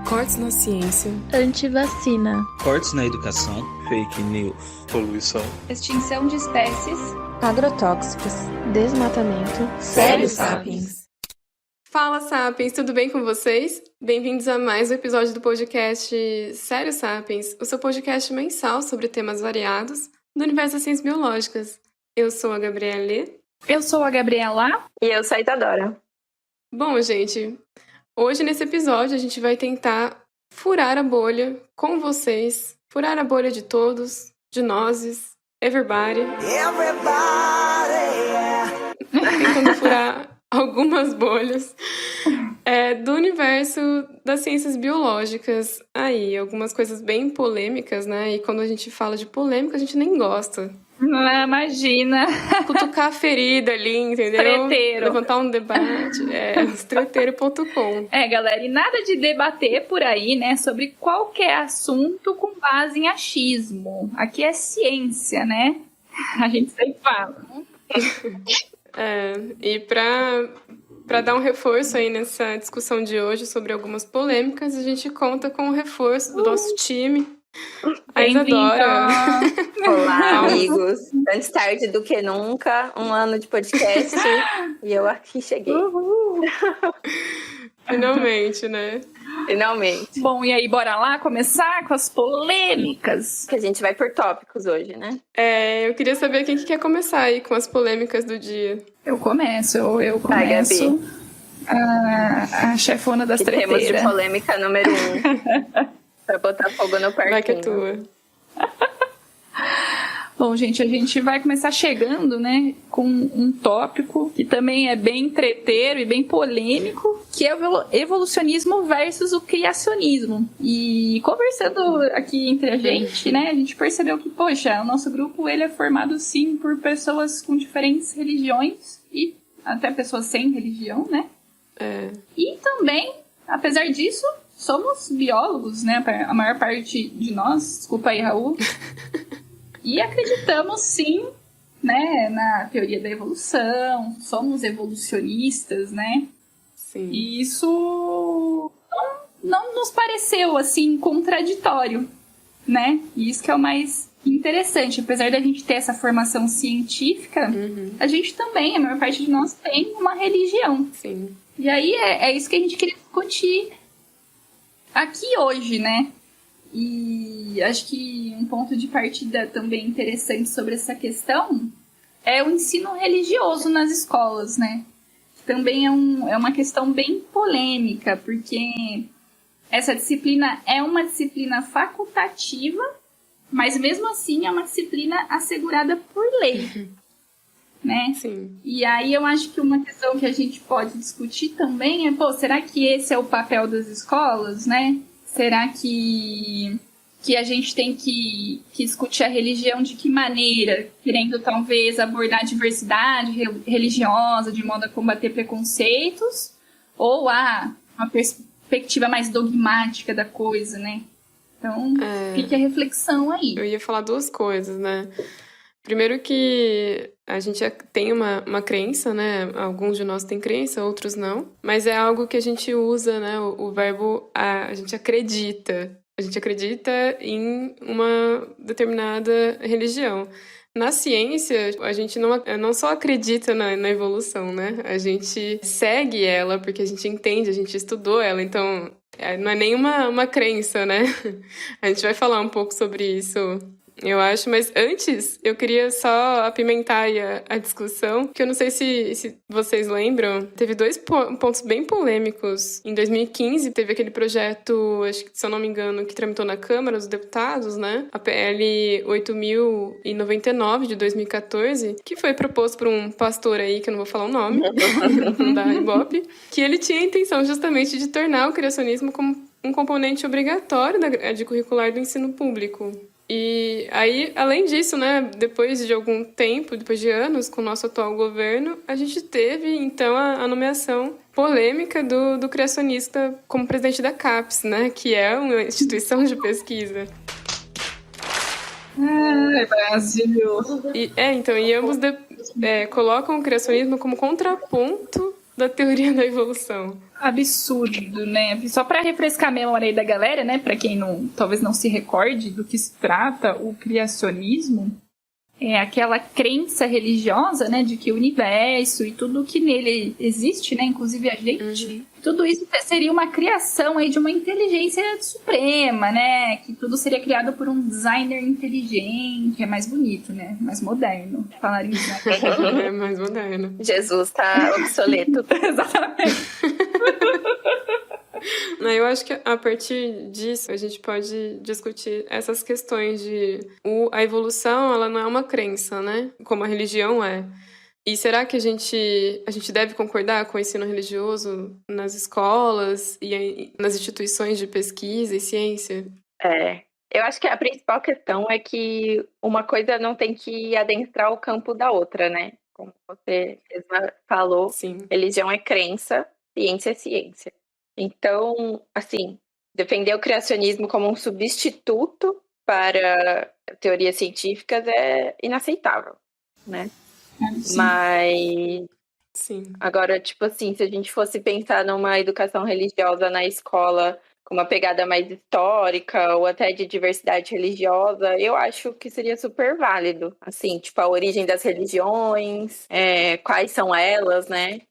Cortes na ciência. Antivacina. Cortes na educação. Fake news. Poluição. Extinção de espécies. Agrotóxicos. Desmatamento. Sério Sapiens. Fala Sapiens, tudo bem com vocês? Bem-vindos a mais um episódio do podcast Sério Sapiens, o seu podcast mensal sobre temas variados do universo das ciências biológicas. Eu sou a Gabriele. Eu sou a Gabriela. E eu sou a Isadora. Bom, gente, hoje nesse episódio a gente vai tentar furar a bolha com vocês, furar a bolha de todos, de nós, everybody. Tentando furar algumas bolhas do universo das ciências biológicas. Aí, algumas coisas bem polêmicas, né? E quando a gente fala de polêmica, a gente nem gosta. Imagina. Cutucar a ferida ali, entendeu? Treteiro. Levantar um debate. Estreteiro.com. Galera, e nada de debater por aí, né? Sobre qualquer assunto com base em achismo. Aqui é ciência, né? A gente sempre fala. E para dar um reforço aí nessa discussão de hoje sobre algumas polêmicas, a gente conta com o reforço do nosso time. A Isadora. Olá, amigos. Antes tarde do que nunca, um ano de podcast e eu aqui cheguei. Finalmente, né? Finalmente. Bom, e aí, bora lá começar com as polêmicas? Que a gente vai por tópicos hoje, né? Eu queria saber quem que quer começar aí com as polêmicas do dia. Eu começo. Vai, Gabi. A chefona das treteiras. Temos de polêmica número 1. Pra botar fogo no parquinho. Vai que é tua. Bom, gente, a gente vai começar chegando, né, com um tópico que também é bem treteiro e bem polêmico, que é o evolucionismo versus o criacionismo. E conversando aqui entre a gente, né, a gente percebeu que, poxa, o nosso grupo ele é formado, sim, por pessoas com diferentes religiões e até pessoas sem religião, né? E também, apesar disso, somos biólogos, né? A maior parte de nós, desculpa aí, Raul. E acreditamos, sim, né, na teoria da evolução, somos evolucionistas, né? Sim. E isso não nos pareceu, assim, contraditório, né? E isso que é o mais interessante. Apesar da gente ter essa formação científica, a gente também, a maior parte de nós, tem uma religião. Sim. E aí é isso que a gente queria discutir aqui hoje, né? E acho que um ponto de partida também interessante sobre essa questão é o ensino religioso nas escolas, né? Também é uma questão bem polêmica, porque essa disciplina é uma disciplina facultativa, mas mesmo assim é uma disciplina assegurada por lei, né? Sim. E aí eu acho que uma questão que a gente pode discutir também é, será que esse é o papel das escolas, né? Será que a gente tem que discutir a religião de que maneira? Querendo talvez abordar a diversidade religiosa de modo a combater preconceitos? Ou uma perspectiva mais dogmática da coisa, né? Então, fica a reflexão aí. Eu ia falar duas coisas, né? Primeiro que a gente tem uma crença, né? Alguns de nós têm crença, outros não. Mas é algo que a gente usa, né? O verbo a gente acredita. A gente acredita em uma determinada religião. Na ciência, a gente não só acredita na evolução, né? A gente segue ela porque a gente entende, a gente estudou ela. Então, não é nem uma crença, né? A gente vai falar um pouco sobre isso, eu acho, mas antes eu queria só apimentar aí a discussão, que eu não sei se vocês lembram, teve dois pontos bem polêmicos. Em 2015 teve aquele projeto, acho que, se eu não me engano, que tramitou na Câmara dos Deputados, né? A PL 8.099 de 2014, que foi proposto por um pastor aí, que eu não vou falar o nome, da Ibope, que ele tinha a intenção justamente de tornar o criacionismo como um componente obrigatório da grade curricular do ensino público. E aí, além disso, né, depois de algum tempo, depois de anos, com o nosso atual governo, a gente teve, então, a nomeação polêmica do criacionista como presidente da CAPES, né, que é uma instituição de pesquisa. Brasil! E ambos colocam o criacionismo como contraponto da teoria da evolução. absurdo, né? Só para refrescar a memória aí da galera, né? Para quem talvez não se recorde do que se trata o criacionismo, é aquela crença religiosa, né? De que o universo e tudo que nele existe, né? Inclusive a gente, tudo isso seria uma criação aí de uma inteligência suprema, né? Que tudo seria criado por um designer inteligente, é mais bonito, né? Mais moderno. Falar isso, né? É mais moderno. Jesus tá obsoleto. Exatamente. Eu acho que a partir disso a gente pode discutir essas questões de a evolução, ela não é uma crença, né? Como a religião é. E será que a gente deve concordar com o ensino religioso nas escolas e nas instituições de pesquisa e ciência? Eu acho que a principal questão é que uma coisa não tem que adentrar o campo da outra, né? Como você mesma falou, Sim. Religião é crença, ciência é ciência. Então, assim, defender o criacionismo como um substituto para teorias científicas é inaceitável, né? Sim. Mas Sim. agora, tipo assim, se a gente fosse pensar numa educação religiosa na escola com uma pegada mais histórica ou até de diversidade religiosa, eu acho que seria super válido. Assim, tipo, a origem das religiões, quais são elas, né?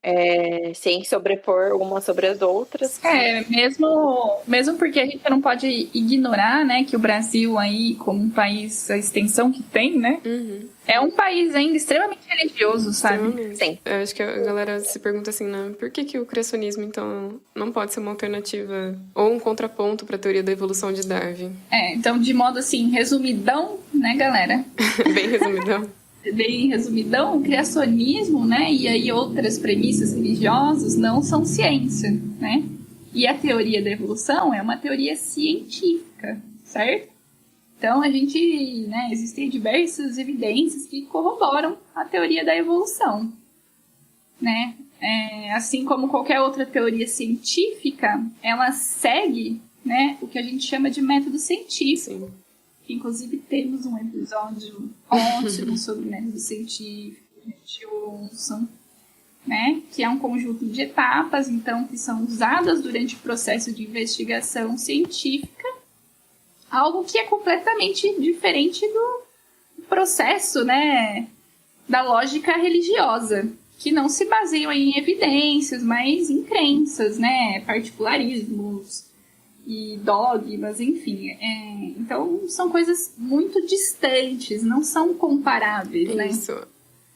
Sem sobrepor umas sobre as outras. Mesmo porque a gente não pode ignorar, né, que o Brasil aí, como um país, a extensão que tem, né? É um país ainda extremamente religioso, sabe? Sim. Eu acho que a galera se pergunta assim, né? Por que o criacionismo, então, não pode ser uma alternativa ou um contraponto para a teoria da evolução de Darwin? Então, de modo assim, resumidão, né, galera? Bem resumidão. Bem resumidão, o criacionismo, né, e aí outras premissas religiosas não são ciência, né? E a teoria da evolução é uma teoria científica, certo? Então, a gente, né, existem diversas evidências que corroboram a teoria da evolução, né? Assim como qualquer outra teoria científica, ela segue, né, o que a gente chama de método científico. Sim. Inclusive, temos um episódio ótimo sobre método científico, gente, ouçam, né? Que é um conjunto de etapas, então, que são usadas durante o processo de investigação científica, algo que é completamente diferente do processo, né, da lógica religiosa, que não se baseiam em evidências, mas em crenças, né, particularismos e dogmas, enfim. Então, são coisas muito distantes, não são comparáveis, né? Isso.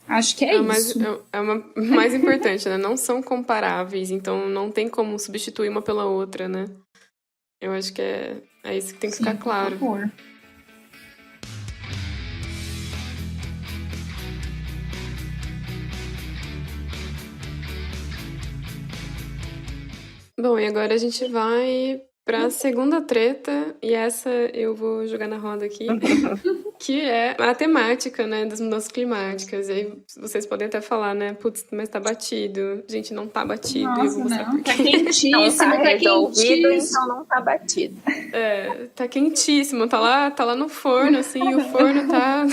Acho que é isso. Mais importante, né? Não são comparáveis, então não tem como substituir uma pela outra, né? Eu acho que é isso que tem que ficar claro. Por favor. Bom, e agora a gente vai pra segunda treta, e essa eu vou jogar na roda aqui, que é a temática, né, das mudanças climáticas. E aí vocês podem até falar, né, putz, mas tá batido. Gente, não tá batido. Nossa, e eu vou mostrar não, por quê. tá quentíssimo, Não tá resolvido, quentíssimo. então não tá batido. Tá quentíssimo, tá lá no forno, assim, e o forno tá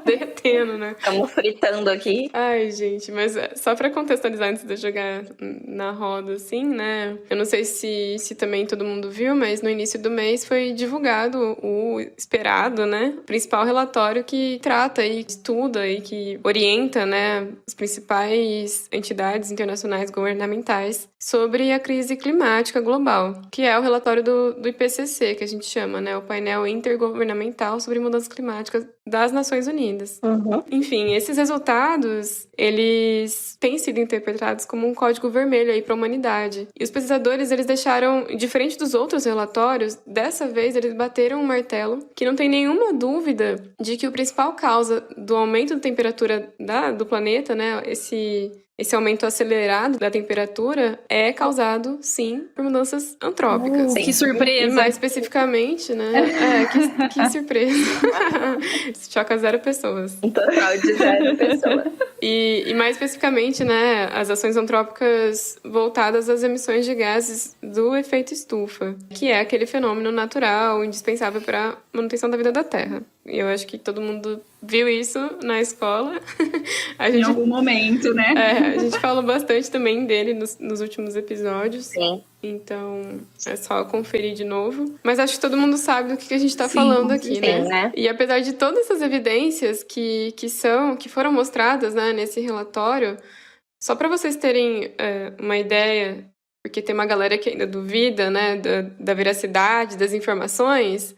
derretendo, né? Estamos fritando aqui. Ai, gente, mas só pra contextualizar antes de eu jogar na roda, assim, né? Eu não sei se também todo mundo viu, mas no início do mês foi divulgado o esperado, né? O principal relatório que trata e estuda e que orienta, né, as principais entidades internacionais governamentais sobre a crise climática global, que é o relatório do IPCC, que a gente chama, né? O painel intergovernamental sobre mudanças climáticas das Nações Unidas. Enfim, esses resultados, eles têm sido interpretados como um código vermelho aí para a humanidade. E os pesquisadores, eles deixaram, diferente dos outros relatórios, dessa vez eles bateram um martelo que não tem nenhuma dúvida de que a principal causa do aumento da temperatura do planeta, né, esse aumento acelerado da temperatura é causado, sim, por mudanças antrópicas. Que surpresa! E mais especificamente, né? Que surpresa! Choca 0 pessoas. Um total de 0 pessoas. E mais especificamente, né, as ações antrópicas voltadas às emissões de gases do efeito estufa, que é aquele fenômeno natural indispensável para a manutenção da vida da Terra. Eu acho que todo mundo viu isso na escola. Em algum momento, né? A gente falou bastante também dele nos últimos episódios. Sim. Então, é só conferir de novo. Mas acho que todo mundo sabe do que a gente tá Sim, falando aqui, sim, né? E apesar de todas essas evidências que foram mostradas, né, nesse relatório, só para vocês terem uma ideia, porque tem uma galera que ainda duvida, né, da veracidade das informações,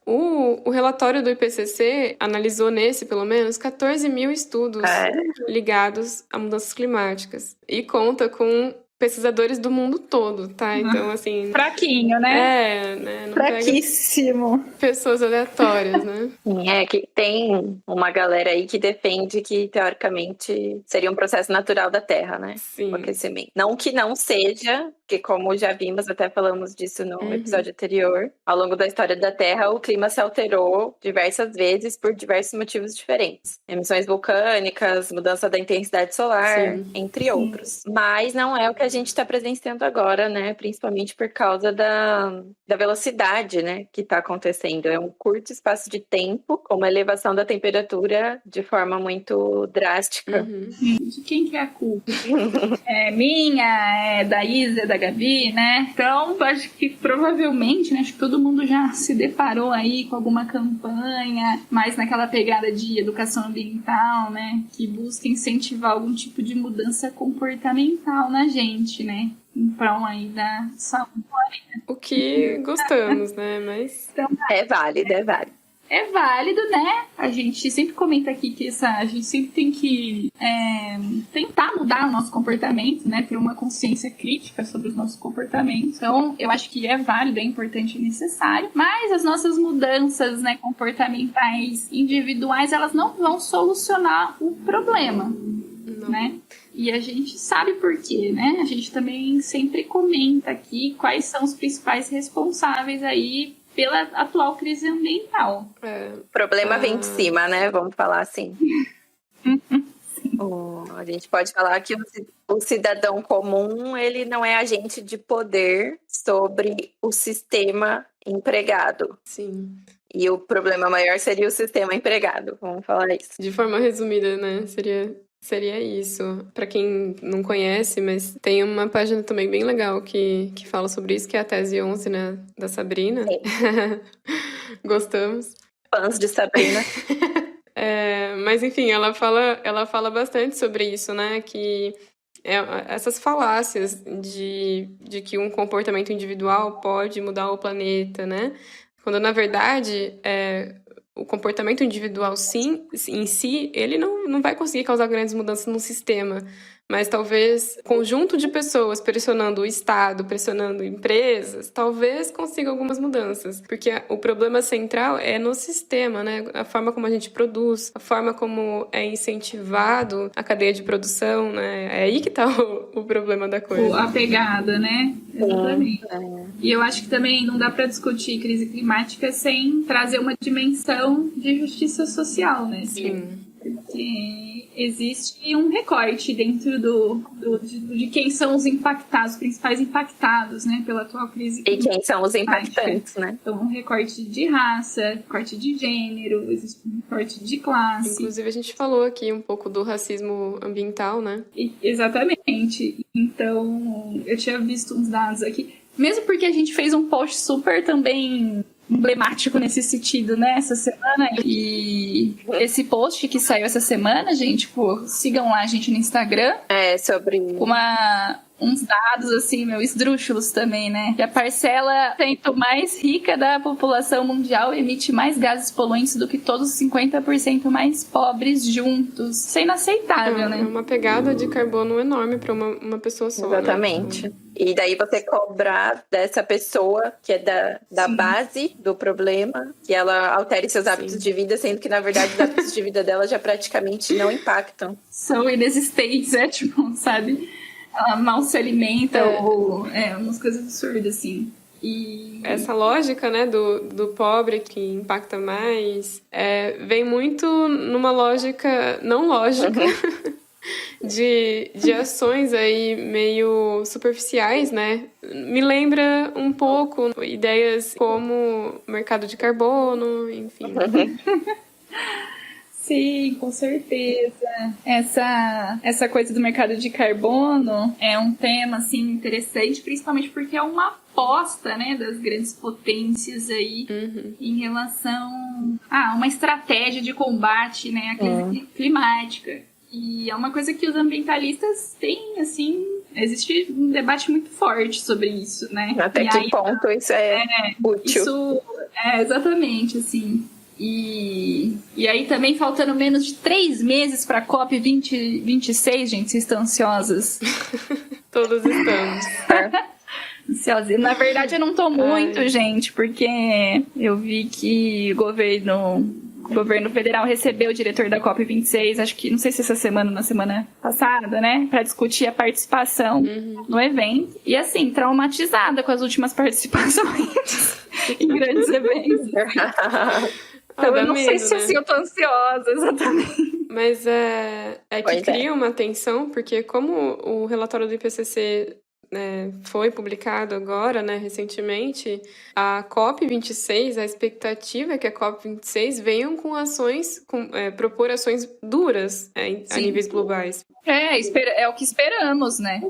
o relatório do IPCC analisou pelo menos, 14 mil estudos ligados a mudanças climáticas. E conta com pesquisadores do mundo todo, tá? Então, assim... Fraquinho, né? Não Fraquíssimo. pega pessoas aleatórias, né? Que tem uma galera aí que defende que, teoricamente, seria um processo natural da Terra, né? Sim. O aquecimento. Não que não seja, porque como já vimos, até falamos disso no episódio anterior, ao longo da história da Terra, o clima se alterou diversas vezes por diversos motivos diferentes. Emissões vulcânicas, mudança da intensidade solar, entre outros. Mas não é o que a gente está presenciando agora, né? Principalmente por causa da velocidade, né? Que está acontecendo. É um curto espaço de tempo, com uma elevação da temperatura de forma muito drástica. De quem que é a culpa? É minha, é da Isa, é da Gabi, né? Então, acho que provavelmente, né? Acho que todo mundo já se deparou aí com alguma campanha, mais naquela pegada de educação ambiental, né? Que busca incentivar algum tipo de mudança comportamental na gente, né? Em prol aí da saúde. O que gostamos, né? Mas... Então, é válido. É válido, né? A gente sempre comenta aqui que a gente sempre tem que tentar mudar o nosso comportamento, né? Ter uma consciência crítica sobre os nossos comportamentos. Então, eu acho que é válido, é importante e necessário. Mas as nossas mudanças, né, comportamentais individuais, elas não vão solucionar o problema, né? E a gente sabe por quê, né? A gente também sempre comenta aqui quais são os principais responsáveis aí pela atual crise ambiental. O problema vem de cima, né? Vamos falar assim. A gente pode falar que o cidadão comum, ele não é agente de poder sobre o sistema empregado. Sim. E o problema maior seria o sistema empregado. Vamos falar isso. De forma resumida, né? Seria isso. Pra quem não conhece, mas tem uma página também bem legal que fala sobre isso, que é a Tese 11, né? Da Sabrina. Gostamos. Fãs de Sabrina. Mas, enfim, ela fala bastante sobre isso, né? Que essas falácias de que um comportamento individual pode mudar o planeta, né? Quando, na verdade, o comportamento individual, sim, em si, ele não vai conseguir causar grandes mudanças no sistema. Mas talvez conjunto de pessoas pressionando o Estado, pressionando empresas, talvez consiga algumas mudanças. Porque o problema central é no sistema, né? A forma como a gente produz, a forma como é incentivado a cadeia de produção, né? É aí que tá o problema da coisa. A pegada, né? Exatamente. E eu acho que também não dá para discutir crise climática sem trazer uma dimensão de justiça social, né? Sim. Porque existe um recorte dentro de quem são os impactados, os principais impactados, né, pela atual crise climática. E quem são os impactantes, né? Então, um recorte de raça, recorte de gênero, existe um recorte de classe. Inclusive, a gente falou aqui um pouco do racismo ambiental, né? Exatamente. Então, eu tinha visto uns dados aqui. Mesmo porque a gente fez um post super também emblemático nesse sentido, né, essa semana. E esse post que saiu essa semana, gente, sigam lá a gente no Instagram. Sobre... uns dados, assim, esdrúxulos também, né? Que a parcela mais rica da população mundial emite mais gases poluentes do que todos os 50% mais pobres juntos. Isso é inaceitável, né? É uma pegada de carbono enorme para uma pessoa só. Exatamente. Né? E daí você cobrar dessa pessoa que é da base do problema, que ela altere seus hábitos de vida, sendo que, na verdade, os hábitos de vida dela já praticamente não impactam. São inexistentes, sabe? Ela mal se alimenta ou umas coisas absurdas, assim. E essa lógica, né, do pobre que impacta mais, vem muito numa lógica não lógica de ações aí meio superficiais, né? Me lembra um pouco ideias como mercado de carbono, enfim. Sim, com certeza. Essa coisa do mercado de carbono é um tema, assim, interessante, principalmente porque é uma aposta, né, das grandes potências aí em relação a uma estratégia de combate, né, à crise climática. E é uma coisa que os ambientalistas têm, assim, existe um debate muito forte sobre isso, né? Até e que aí, ponto isso é útil. Isso exatamente, assim. E aí também faltando menos de 3 meses para a COP 2026, gente, vocês estão ansiosas? Todos estamos. Ansiosas. Na verdade eu não tô muito, gente, porque eu vi que o governo federal recebeu o diretor da COP 26, acho que, não sei se essa semana ou na semana passada, né, para discutir a participação no evento. E assim, traumatizada com as últimas participações em grandes eventos. Então eu não sei se assim, eu tô ansiosa, exatamente. Mas que cria uma tensão, porque como o relatório do IPCC foi publicado agora, né, recentemente, a COP26, a expectativa é que a COP26 venham com ações, propor ações duras a níveis globais. É o que esperamos, né?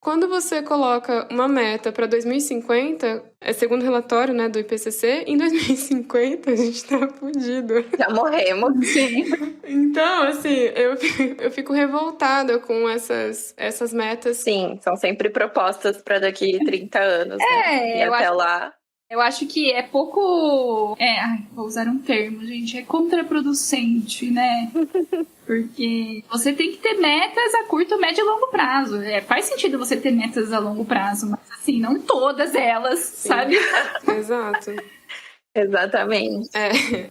Quando você coloca uma meta para 2050, segundo o relatório, né, do IPCC, em 2050 a gente tá fudido. Já morremos. Sim. Então, assim, eu fico revoltada com essas metas. Sim, são sempre propostas para daqui 30 anos, né? E até lá... Eu acho que é pouco... vou usar um termo, gente. É contraproducente, né? Porque você tem que ter metas a curto, médio e longo prazo. Faz sentido você ter metas a longo prazo, mas assim, não todas elas, sabe? Exato. Exatamente.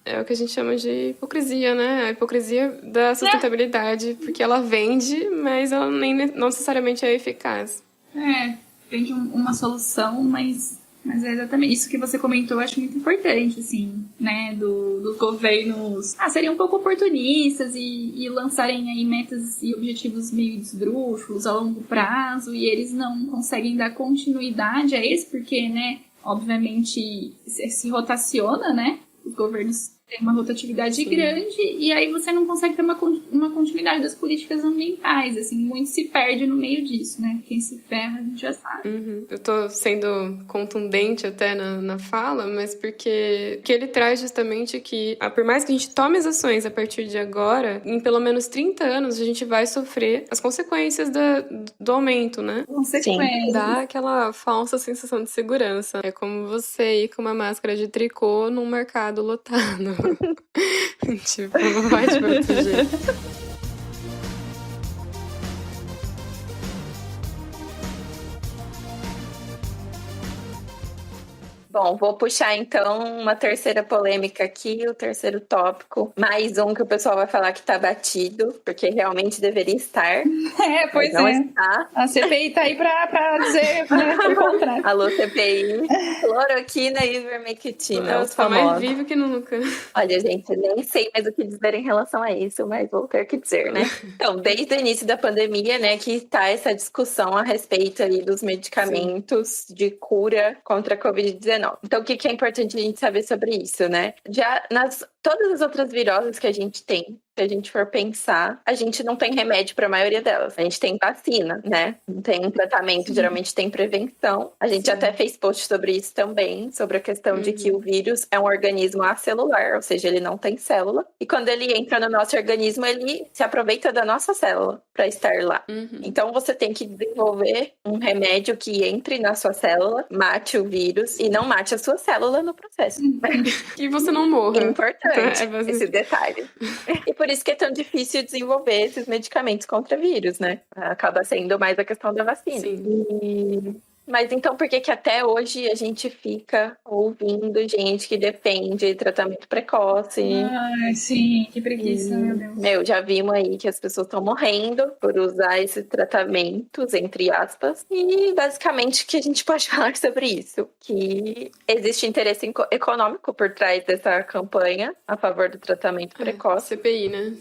É o que a gente chama de hipocrisia, né? A hipocrisia da sustentabilidade, porque ela vende, mas ela não necessariamente é eficaz. Vende uma solução, mas é exatamente isso que você comentou, eu acho muito importante, assim, né, dos governos serem um pouco oportunistas e lançarem aí metas e objetivos meio esdrúxulos a longo prazo, e eles não conseguem dar continuidade a isso, porque, né, obviamente se rotaciona, né, os governos têm uma rotatividade grande, e aí você não consegue ter uma continuidade das políticas ambientais, assim, muito se perde no meio disso, né? Quem se ferra, a gente já sabe. Eu tô sendo contundente até na fala, mas porque ele traz justamente que, por mais que a gente tome as ações a partir de agora, em pelo menos 30 anos a gente vai sofrer as consequências do aumento, né? Consequências. Dá aquela falsa sensação de segurança. É como você ir com uma máscara de tricô num mercado lotado. Tipo, não vai te proteger. Bom, vou puxar então uma terceira polêmica aqui, o terceiro tópico. Mais um que o pessoal vai falar que tá batido, porque realmente deveria estar. Pois não é. Está. A CPI tá aí pra dizer, né, o contrário. Alô, CPI. Cloroquina e ivermectina, os Tá mais famosos. vivo que nunca. Olha, gente, nem sei mais o que dizer em relação a isso, mas vou ter que dizer, né? Então, desde o início da pandemia, né, que está essa discussão a respeito aí dos medicamentos de cura contra a Covid-19. Então, o que é importante a gente saber sobre isso, né? Já todas as outras viroses que a gente tem, se a gente for pensar, a gente não tem remédio para a maioria delas. A gente tem vacina, né? Não tem um tratamento, geralmente tem prevenção. A gente até fez post sobre isso também, sobre a questão de que o vírus é um organismo acelular, ou seja, ele não tem célula. E quando ele entra no nosso organismo, ele se aproveita da nossa célula para estar lá. Então, você tem que desenvolver um remédio que entre na sua célula, mate o vírus e não mate a sua célula no processo. E você não morra. Importante esse detalhe. E por isso que é tão difícil desenvolver esses medicamentos contra vírus, né? Acaba sendo mais a questão da vacina. Mas então por que que até hoje a gente fica ouvindo gente que defende tratamento precoce? Ai, sim, que preguiça, meu Deus. Meu, já vimos aí que as pessoas estão morrendo por usar esses tratamentos, entre aspas. E basicamente o que a gente pode falar sobre isso? Que existe interesse econômico por trás dessa campanha a favor do tratamento precoce. CPI, né?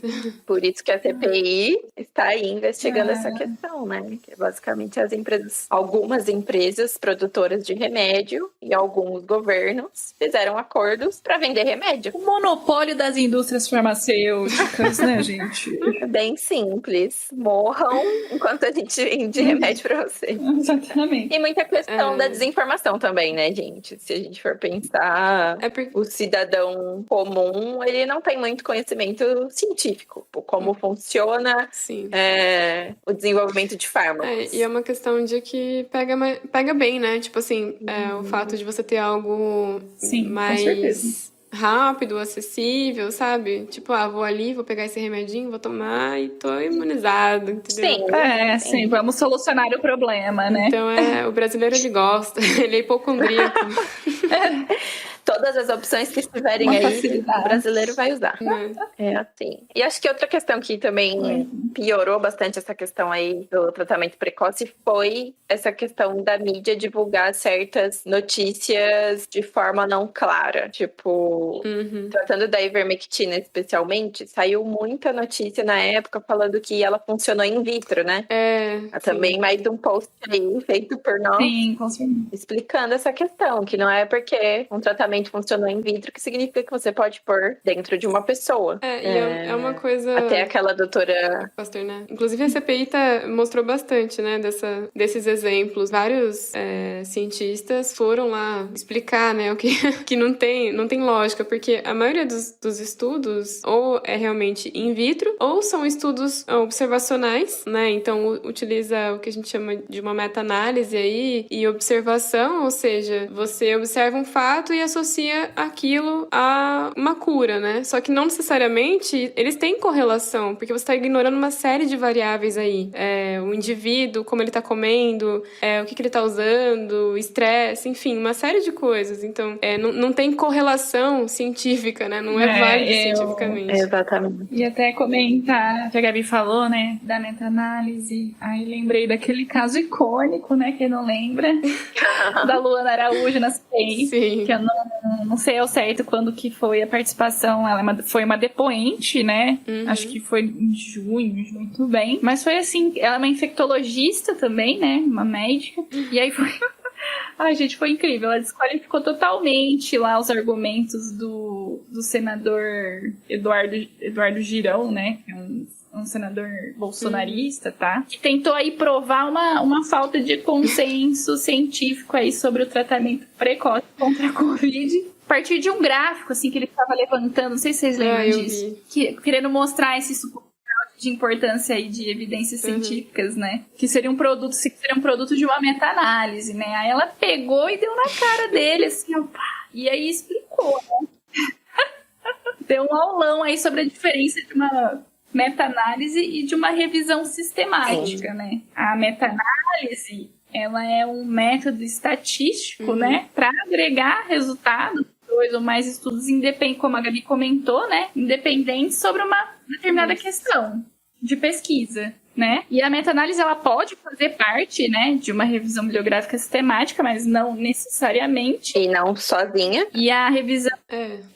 Por isso que a CPI está aí investigando essa questão, né? Que basicamente as empresas, algumas empresas produtoras de remédio e alguns governos fizeram acordos para vender remédio. O monopólio das indústrias farmacêuticas, né, gente? É bem simples. Morram enquanto a gente vende remédio para você. Exatamente. E muita questão da desinformação também, né, gente? Se a gente for pensar, o cidadão comum, ele não tem muito conhecimento científico. Como funciona o desenvolvimento de fármacos. E é uma questão de que pega bem, né? Tipo assim, o fato de você ter algo mais rápido, acessível, sabe? Tipo, vou ali, vou pegar esse remedinho, vou tomar e tô imunizado, entendeu? Sim, vamos solucionar o problema, né? Então, o brasileiro, ele gosta, ele é hipocondríaco. Todas as opções que estiverem aí, o brasileiro vai usar. É assim. E acho que outra questão que também piorou bastante essa questão aí do tratamento precoce foi essa questão da mídia divulgar certas notícias de forma não clara. Tipo, tratando da ivermectina especialmente, saiu muita notícia na época falando que ela funcionou in vitro, né? Também mais um post aí feito por nós. Sim, com certeza. Explicando essa questão, que não é porque um tratamento funcionou in vitro que significa que você pode pôr dentro de uma pessoa. É uma coisa... Até aquela doutora... Pastor, né? Inclusive a CPI mostrou bastante, né, desses exemplos. Vários cientistas foram lá explicar, né, o que não tem lógica, porque a maioria dos estudos ou é realmente in vitro, ou são estudos observacionais, né? Então utiliza o que a gente chama de uma meta-análise aí e observação, ou seja, você observa um fato e associa aquilo a uma cura, né? Só que não necessariamente eles têm correlação, porque você está ignorando uma série de variáveis aí. O indivíduo, como ele está comendo, o que ele está usando, estresse, enfim, uma série de coisas. Então, não tem correlação científica, né? Não é válido cientificamente. Exatamente. E até comentar que a Gabi falou, né, da meta-análise. Aí lembrei daquele caso icônico, né, quem não lembra, da Luana Araújo na CPI. Sim. Que eu não sei ao certo quando que foi a participação. Ela foi uma depoente, né? Acho que foi em junho, muito bem. Mas foi assim, ela é uma infectologista também, né? Uma médica. E aí foi... Ai, gente, foi incrível. Ela desqualificou totalmente lá os argumentos do senador Eduardo Girão, né? Que é um senador bolsonarista, tá? Que tentou aí provar uma falta de consenso científico aí sobre o tratamento precoce contra a Covid. A partir de um gráfico, assim, que ele estava levantando, não sei se vocês lembram disso. Querendo mostrar esse suporte de importância aí de evidências científicas, né? Que seria um produto de uma meta-análise, né? Aí ela pegou e deu na cara dele, assim, ó, e aí explicou, né? Deu um aulão aí sobre a diferença de uma meta-análise e de uma revisão sistemática, né? A meta-análise, ela é um método estatístico, né? Para agregar resultados, 2 ou mais estudos independentes, como a Gabi comentou, né? Independentes sobre uma determinada questão de pesquisa, né? E a meta-análise, ela pode fazer parte, né, de uma revisão bibliográfica sistemática, mas não necessariamente. E não sozinha. E a revisão...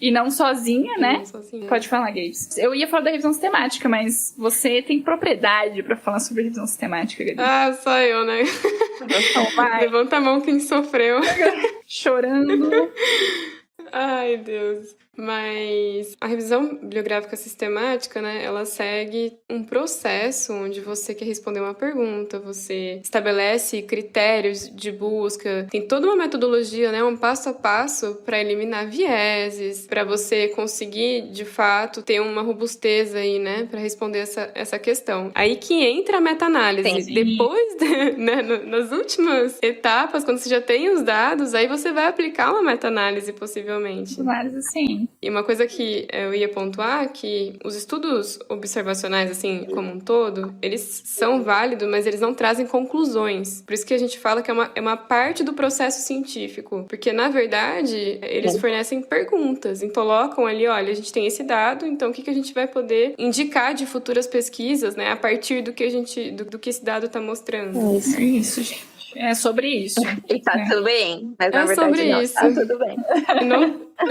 E não sozinha, né? Não sozinha. Pode falar, Gabs. Eu ia falar da revisão sistemática, mas você tem propriedade pra falar sobre a revisão sistemática, Gabi. Só eu, né? Então vai. Levanta a mão quem sofreu. Chorando. Ai, Deus. Mas a revisão bibliográfica sistemática, né, ela segue um processo onde você quer responder uma pergunta, você estabelece critérios de busca, tem toda uma metodologia, né, um passo a passo para eliminar vieses, para você conseguir, de fato, ter uma robustez aí, né, para responder essa questão. Aí que entra a meta-análise. Depois, né, nas últimas etapas, quando você já tem os dados, aí você vai aplicar uma meta-análise, possivelmente. Análise, sim. Sim. E uma coisa que eu ia pontuar, que os estudos observacionais, assim, como um todo, eles são válidos, mas eles não trazem conclusões. Por isso que a gente fala que é uma parte do processo científico. Porque, na verdade, eles fornecem perguntas e colocam ali, olha, a gente tem esse dado, então o que a gente vai poder indicar de futuras pesquisas, né, a partir do que do que esse dado está mostrando. É isso, gente. É sobre isso. E tá tudo bem, mas na verdade sobre não, isso. tá tudo bem.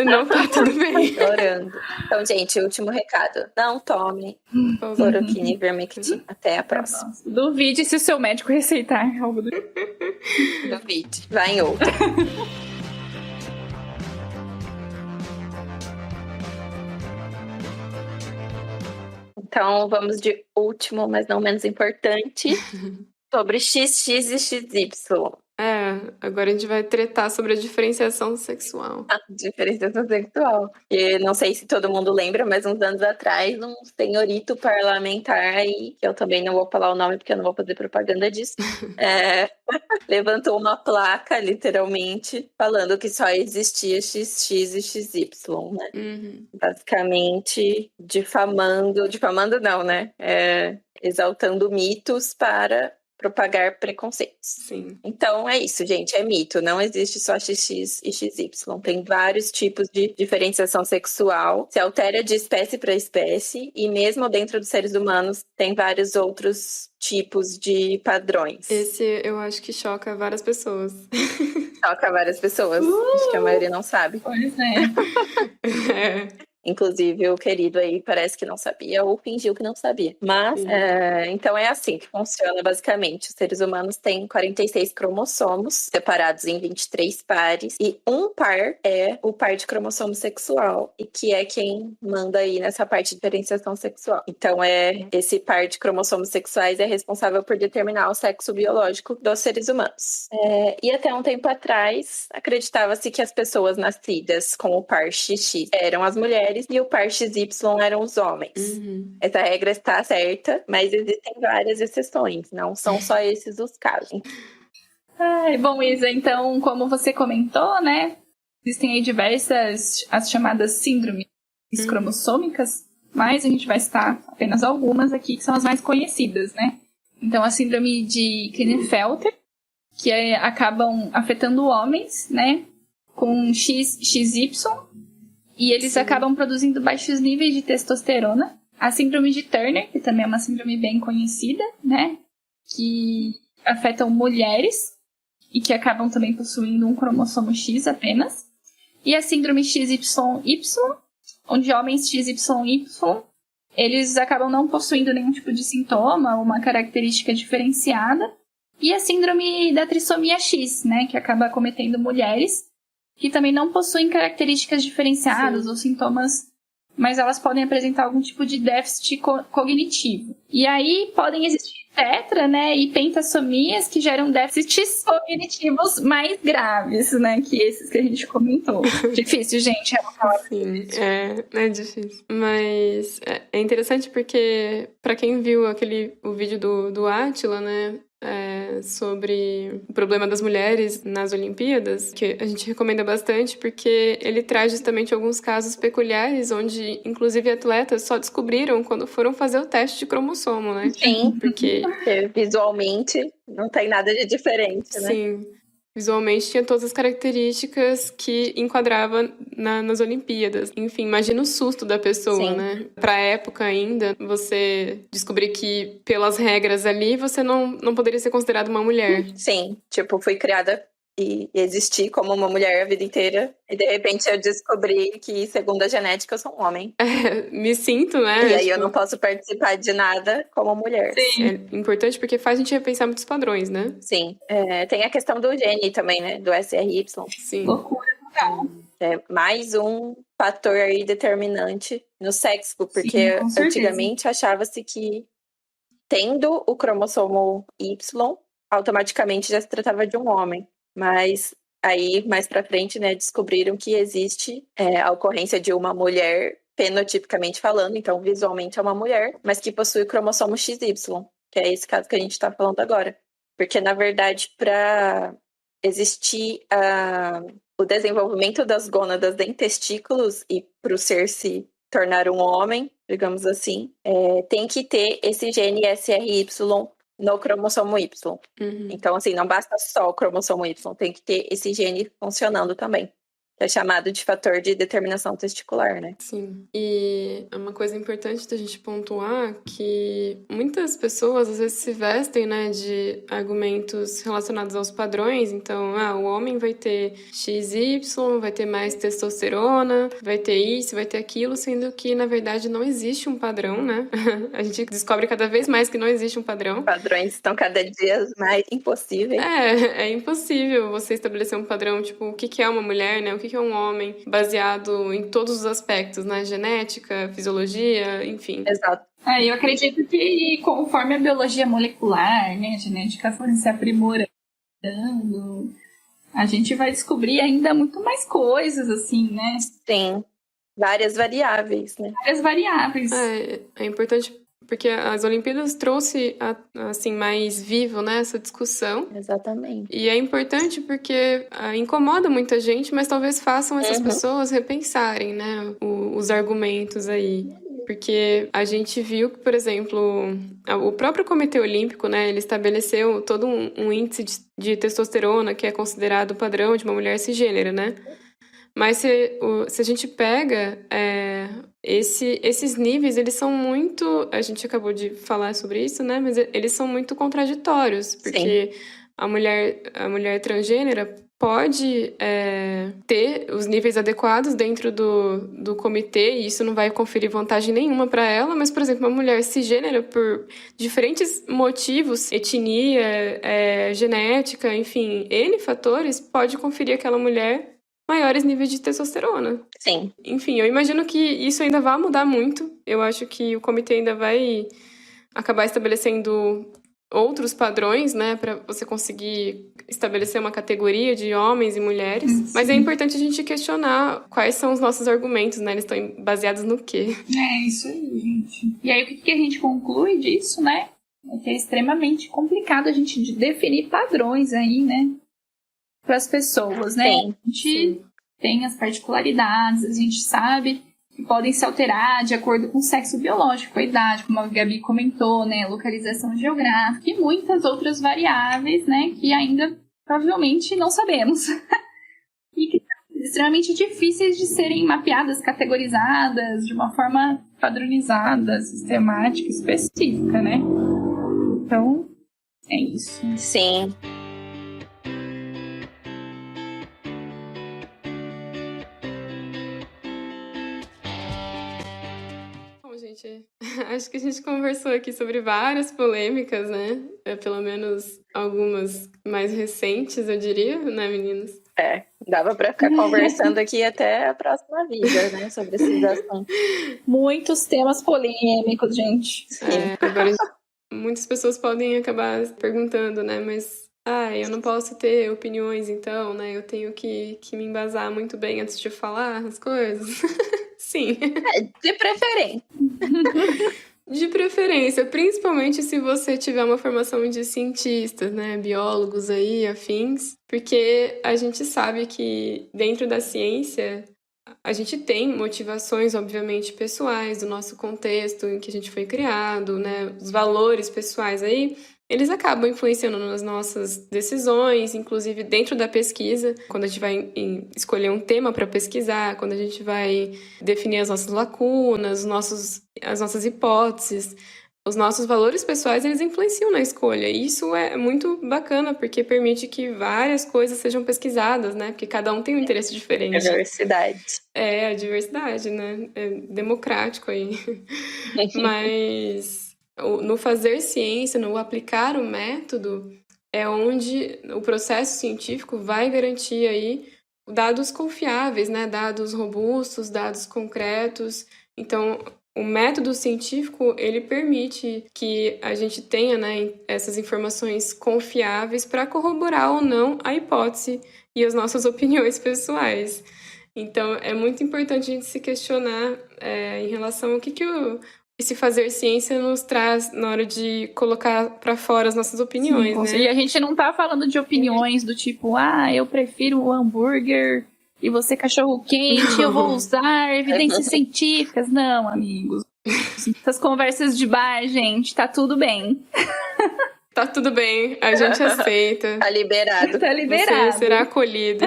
Não tá tudo bem. Adorando. Então, gente, último recado. Não tome cloroquina e ivermectina. Até a próxima. Duvide se o seu médico receitar algo do... Duvide. Vai em outra. Então, vamos de último, mas não menos importante, sobre XX e XY. Agora a gente vai tretar sobre a diferenciação sexual. Diferenciação sexual. E não sei se todo mundo lembra, mas uns anos atrás, um senhorito parlamentar aí, que eu também não vou falar o nome porque eu não vou fazer propaganda disso, levantou uma placa, literalmente, falando que só existia XX e XY, né? Uhum. Basicamente, difamando não, né? Exaltando mitos para propagar preconceitos. Sim. Então é isso, gente, é mito. Não existe só XX e XY. Tem vários tipos de diferenciação sexual. Se altera de espécie para espécie e mesmo dentro dos seres humanos tem vários outros tipos de padrões. Esse eu acho que choca várias pessoas. Choca várias pessoas. Acho que a maioria não sabe. Pois é. Inclusive, o querido aí parece que não sabia ou fingiu que não sabia. Mas, então é assim que funciona basicamente. Os seres humanos têm 46 cromossomos, separados em 23 pares. E um par é o par de cromossomo sexual, e que é quem manda aí nessa parte de diferenciação sexual. Então, esse par de cromossomos sexuais é responsável por determinar o sexo biológico dos seres humanos. E até um tempo atrás, acreditava-se que as pessoas nascidas com o par XX eram as mulheres, e o par XY eram os homens. Uhum. Essa regra está certa, mas existem várias exceções, não são só esses os casos. Bom, Isa, então, como você comentou, né, existem aí diversas, as chamadas síndromes cromossômicas, mas a gente vai citar apenas algumas aqui, que são as mais conhecidas, né? Então, a síndrome de Klinefelter, que acabam afetando homens, né, com XY, e eles acabam produzindo baixos níveis de testosterona. A síndrome de Turner, que também é uma síndrome bem conhecida, né? Que afetam mulheres e que acabam também possuindo um cromossomo X apenas. E a síndrome XYY, onde homens XYY, eles acabam não possuindo nenhum tipo de sintoma ou uma característica diferenciada. E a síndrome da trissomia X, né? Que acaba acometendo mulheres que também não possuem características diferenciadas ou sintomas, mas elas podem apresentar algum tipo de déficit cognitivo. E aí podem existir tetra, né, e pentassomias que geram déficits cognitivos mais graves, né, que esses que a gente comentou. Difícil, gente, é uma palavra difícil. É difícil. Mas é interessante porque, pra quem viu o vídeo do Átila, né, sobre o problema das mulheres nas Olimpíadas, que a gente recomenda bastante porque ele traz justamente alguns casos peculiares onde, inclusive, atletas só descobriram quando foram fazer o teste de cromossomo, né? Sim, porque visualmente não tem nada de diferente, né? Sim. Visualmente tinha todas as características que enquadrava nas Olimpíadas. Enfim, imagina o susto da pessoa, Sim. né? Pra época ainda, você descobrir que, pelas regras ali, você não poderia ser considerada uma mulher. Sim, tipo, fui criada e existi como uma mulher a vida inteira. E de repente eu descobri que, segundo a genética, eu sou um homem. Me sinto, né? E aí eu não posso participar de nada como mulher. Sim. É importante porque faz a gente repensar muitos padrões, né? Sim. Tem a questão do gene também, né? Do SRY. Sim. Loucura total. É mais um fator aí determinante no sexo, porque Sim, com certeza. antigamente achava-se que tendo o cromossomo Y, automaticamente já se tratava de um homem. Mas aí, mais pra frente, né, descobriram que existe a ocorrência de uma mulher, fenotipicamente falando, então visualmente é uma mulher, mas que possui o cromossomo XY, que é esse caso que a gente tá falando agora. Porque, na verdade, para existir o desenvolvimento das gônadas em testículos e para o ser se tornar um homem, digamos assim, tem que ter esse gene SRY no cromossomo Y. Então, assim, não basta só o cromossomo Y, tem que ter esse gene funcionando também. É chamado de fator de determinação testicular, né? Sim. E é uma coisa importante da gente pontuar que muitas pessoas às vezes se vestem, né, de argumentos relacionados aos padrões. Então, o homem vai ter XY, vai ter mais testosterona, vai ter isso, vai ter aquilo, sendo que, na verdade, não existe um padrão, né? A gente descobre cada vez mais que não existe um padrão. Padrões estão cada dia mais impossíveis. É impossível você estabelecer um padrão, tipo, o que é uma mulher, né? O que é um homem, baseado em todos os aspectos, né? Genética, fisiologia, enfim. Exato. Eu acredito que conforme a biologia molecular, né, a genética for se aprimorando, a gente vai descobrir ainda muito mais coisas, assim, né? Sim. Várias variáveis, né? Várias variáveis. É importante porque as Olimpíadas trouxe, assim, mais vivo, né, essa discussão. Exatamente. E é importante porque incomoda muita gente, mas talvez façam essas pessoas repensarem, né, os argumentos aí. Porque a gente viu que, por exemplo, o próprio Comitê Olímpico, né, ele estabeleceu todo um índice de testosterona que é considerado padrão de uma mulher cisgênera, né? Mas se a gente pega esses níveis, eles são muito... A gente acabou de falar sobre isso, né? Mas eles são muito contraditórios. Porque a mulher transgênera pode ter os níveis adequados dentro do comitê, e isso não vai conferir vantagem nenhuma para ela. Mas, por exemplo, uma mulher cisgênera, por diferentes motivos, etnia, genética, enfim, N fatores, pode conferir àquela mulher maiores níveis de testosterona. Sim. Enfim, eu imagino que isso ainda vai mudar muito. Eu acho que o comitê ainda vai acabar estabelecendo outros padrões, né, para você conseguir estabelecer uma categoria de homens e mulheres. Mas é importante a gente questionar quais são os nossos argumentos, né? Eles estão baseados no quê? É isso aí, gente. E aí, o que a gente conclui disso, né? É que é extremamente complicado a gente definir padrões aí, né? Para as pessoas, né? Sim. A gente tem as particularidades, a gente sabe que podem se alterar de acordo com o sexo biológico, a idade, como a Gabi comentou, né? Localização geográfica e muitas outras variáveis, né? Que ainda provavelmente não sabemos. E que são extremamente difíceis de serem mapeadas, categorizadas de uma forma padronizada, sistemática, específica, né? Então, é isso. Sim. Gente, acho que a gente conversou aqui sobre várias polêmicas, né? Pelo menos algumas mais recentes, eu diria, né, meninas? Dava pra ficar conversando aqui até a próxima vida, né? Sobre esses assuntos. Muitos temas polêmicos, gente. Agora, muitas pessoas podem acabar perguntando, né? Mas, eu não posso ter opiniões, então, né? Eu tenho que me embasar muito bem antes de falar as coisas. Sim. De preferência. De preferência, principalmente se você tiver uma formação de cientistas, né, biólogos aí, afins, porque a gente sabe que dentro da ciência a gente tem motivações, obviamente, pessoais do nosso contexto em que a gente foi criado, né, os valores pessoais aí, eles acabam influenciando nas nossas decisões, inclusive dentro da pesquisa, quando a gente vai escolher um tema para pesquisar, quando a gente vai definir as nossas lacunas, as nossas hipóteses, os nossos valores pessoais, eles influenciam na escolha. E isso é muito bacana, porque permite que várias coisas sejam pesquisadas, né? Porque cada um tem um interesse diferente. Diversidade. A diversidade, né? É democrático aí. Mas no fazer ciência, no aplicar o método, é onde o processo científico vai garantir aí dados confiáveis, né? Dados robustos, dados concretos. Então, o método científico, ele permite que a gente tenha, né, essas informações confiáveis para corroborar ou não a hipótese e as nossas opiniões pessoais. Então, é muito importante a gente se questionar em relação ao que esse fazer ciência nos traz na hora de colocar pra fora as nossas opiniões, né? E a gente não tá falando de opiniões do tipo, eu prefiro o hambúrguer e você cachorro quente, eu vou usar evidências científicas. Não, amigos. Essas conversas de bar, gente, tá tudo bem. Tá tudo bem, a gente aceita. Tá liberado. Tá liberado. Você será acolhido.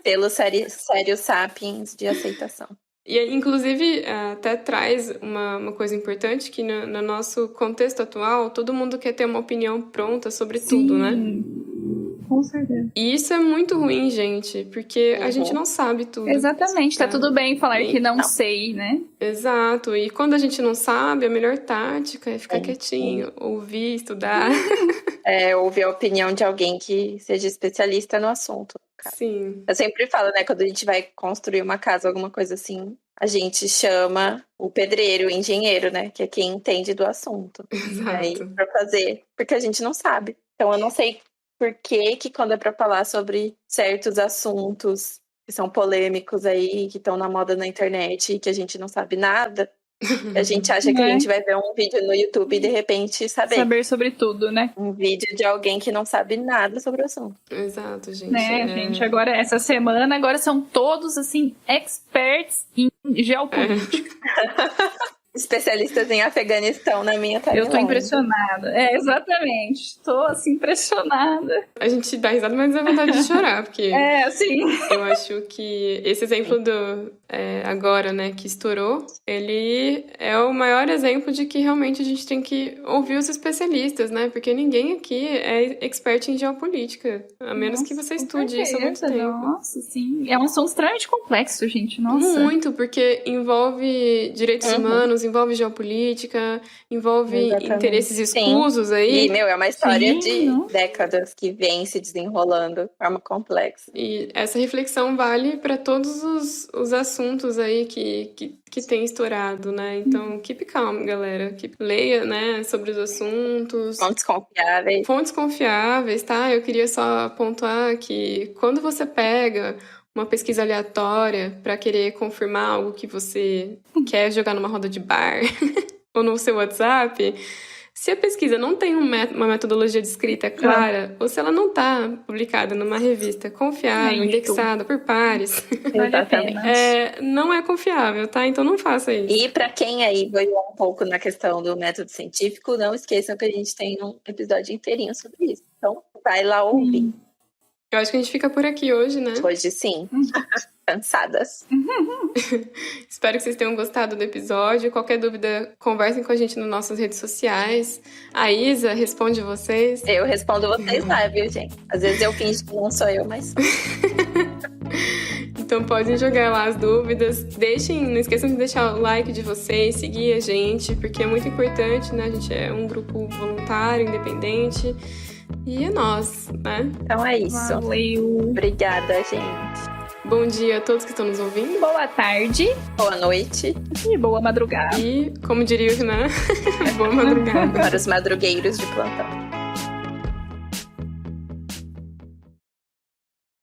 Pelo sério sapiens de aceitação. E, inclusive, até traz uma coisa importante, que no nosso contexto atual, todo mundo quer ter uma opinião pronta sobre tudo, né? Com certeza. E isso é muito ruim, gente, porque a gente não sabe tudo. Exatamente, tá tudo bem falar que não sei, né? Exato, e quando a gente não sabe, a melhor tática é ficar quietinho, ouvir, estudar. Ouvir a opinião de alguém que seja especialista no assunto. Cara. Sim. Eu sempre falo, né, quando a gente vai construir uma casa, alguma coisa assim, a gente chama o pedreiro, o engenheiro, né, que é quem entende do assunto. Exato. Aí, pra fazer, porque a gente não sabe. Então eu não sei por que quando é pra falar sobre certos assuntos que são polêmicos aí, que estão na moda na internet e que a gente não sabe nada, a gente acha que a gente vai ver um vídeo no YouTube e de repente saber sobre tudo, né? Um vídeo de alguém que não sabe nada sobre o assunto. Exato, gente. Né, gente? Agora, essa semana, são todos, assim, experts em geopolítica. Especialistas em Afeganistão na minha timeline. Eu tô impressionada. Exatamente. Tô, assim, impressionada. A gente dá risada, mas dá vontade de chorar, porque... assim. Eu acho que esse exemplo do agora, né, que estourou, ele é o maior exemplo de que realmente a gente tem que ouvir os especialistas, né? Porque ninguém aqui é expert em geopolítica, a menos que você estude isso há muito tempo. Nossa, sim. É um assunto extremamente complexo, gente. Nossa. Muito, porque envolve direitos humanos, envolve geopolítica, envolve interesses escusos aí. E, é uma história de décadas que vem se desenrolando de forma complexa. E essa reflexão vale para todos os assuntos aí que tem estourado, né? Então, keep calm, galera. Leia, né, sobre os assuntos. Fontes confiáveis, tá? Eu queria só pontuar que quando você pega uma pesquisa aleatória para querer confirmar algo que você quer jogar numa roda de bar ou no seu WhatsApp, se a pesquisa não tem uma metodologia de escrita clara, ou se ela não está publicada numa revista confiável, indexada por pares, não é confiável, tá? Então não faça isso. E para quem aí boiou um pouco na questão do método científico, não esqueçam que a gente tem um episódio inteirinho sobre isso. Então vai lá ouvir. Eu acho que a gente fica por aqui hoje, né? Hoje sim. Cansadas. Espero que vocês tenham gostado do episódio. Qualquer dúvida, conversem com a gente nas nossas redes sociais. A Isa responde vocês. Eu respondo vocês lá, viu, gente? Às vezes eu finjo que não sou eu, mas... Então podem jogar lá as dúvidas. Não esqueçam de deixar o like de vocês, seguir a gente, porque é muito importante, né? A gente é um grupo voluntário, independente. E é nós, né? Então é isso. Valeu. Obrigada, gente. Bom dia a todos que estão nos ouvindo. Boa tarde. Boa noite. E boa madrugada. E, como diria o Renan, boa madrugada. Para os madrugueiros de plantão.